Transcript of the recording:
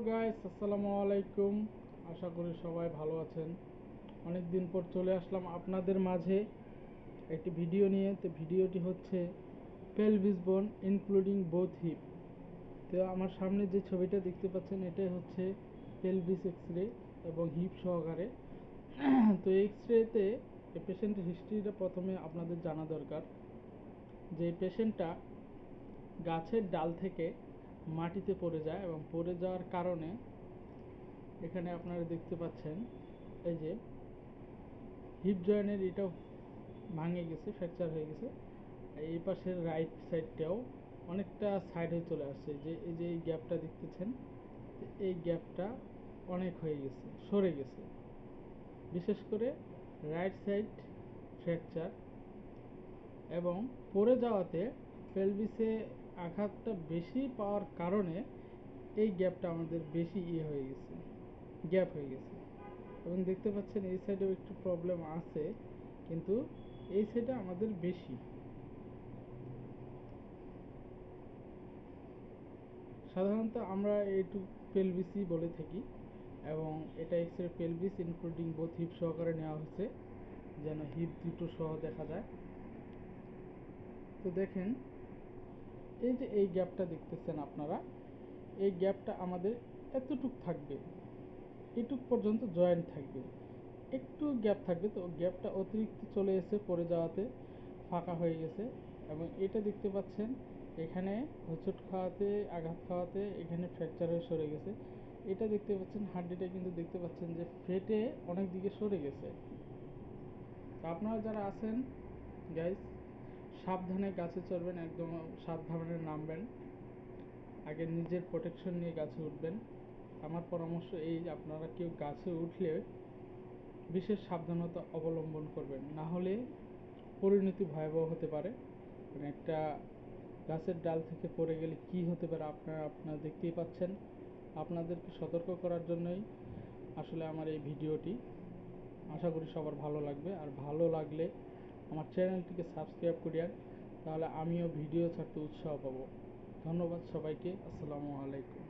Guys, আসসালামু আলাইকুম। আশা করি সবাই ভালো আছেন। অনেক দিন পর চলে আসলাম আপনাদের মাঝে একটি ভিডিও নিয়ে। তো ভিডিওটি হচ্ছে পেলভিস বোন ইনক্লুডিং বোথ হিপ। তো আমার সামনে যে ছবিটা দেখতে পাচ্ছেন এটাই হচ্ছে পেলভিস এক্স-রে এবং হিপ সহকারে। তো এক্স-রেতে এই পেশেন্টের হিস্ট্রিটা প্রথমে আপনাদের জানা দরকার যে পেশেন্টটা গাছের ডাল থেকে মাটিতে পড়ে যায় এবং পড়ে যাওয়ার কারণে এখানে আপনারা দেখতে পাচ্ছেন এই যে হিপ জয়েন্টের এটাও ভাঙে গেছে, ফ্র্যাকচার হয়ে গেছে। এই পাশের রাইট সাইডটাও অনেকটা সাইড হয়ে চলে আসছে। যে এই যে এই গ্যাপটা দেখতেছেন, এই গ্যাপটা অনেক হয়ে গেছে, সরে গেছে। বিশেষ করে রাইট সাইড ফ্র্যাকচার এবং পড়ে যাওয়াতে পেলভিসে আঘাতটা বেশি পাওয়ার কারণে এই গ্যাপটা আমাদের বেশি হয়ে গেছে, গ্যাপ হয়ে গেছে। এবং দেখতে পাচ্ছেন এই সাইডেও একটু প্রবলেম আছে, কিন্তু এই সাইডে আমাদের বেশি। সাধারণত আমরা এইটু পেলভিসই বলে থাকি এবং এটা x ray pelvis including both hip সহকারে নেওয়া হয়েছে যেন হিপ দুটো সহ দেখা যায়। তো দেখেন এই যে এই গ্যাপটা দেখতেছেন আপনারা, এই গ্যাপটা আমাদের এতটুক থাকবে, এটুক পর্যন্ত জয়েন্ট থাকবে, একটু গ্যাপ থাকবে। তো গ্যাপটা অতিরিক্ত চলে এসে পড়ে যাওয়াতে ফাঁকা হয়ে গেছে। এবং এটা দেখতে পাচ্ছেন এখানে হোঁচট খাওয়াতে, আঘাত খাওয়াতে এখানে ফ্র্যাকচার হয়ে সরে গেছে। এটা দেখতে পাচ্ছেন হাড্ডিটা কিন্তু দেখতে পাচ্ছেন যে ফেটে অনেক দিকে সরে গেছে। তো আপনারা যারা আছেন গাইস, সাবধানে গাছে চড়বেন, একদম সাবধানে নামবেন, আগে নিজের প্রোটেকশন নিয়ে গাছে উঠবেন। আমার পরামর্শ এই, আপনারা কেউ গাছে উঠলে বিশেষ সাবধানতা অবলম্বন করবেন, না হলে পরিণতি ভয়াবহ হতে পারে। মানে একটা গাছের ডাল থেকে পড়ে গেলে কি হতে পারে আপনারা দেখতেই পাচ্ছেন। আপনাদেরকে সতর্ক করার জন্যই আসলে আমার এই ভিডিওটি। আশা করি সবার ভালো লাগবে, আর ভালো লাগলে আমার চ্যানেলটিকে সাবস্ক্রাইব করিয়েন, তাহলে আমিও ভিডিও ছাড়তে উৎসাহ পাবো। ধন্যবাদ সবাইকে। আসসালামু আলাইকুম।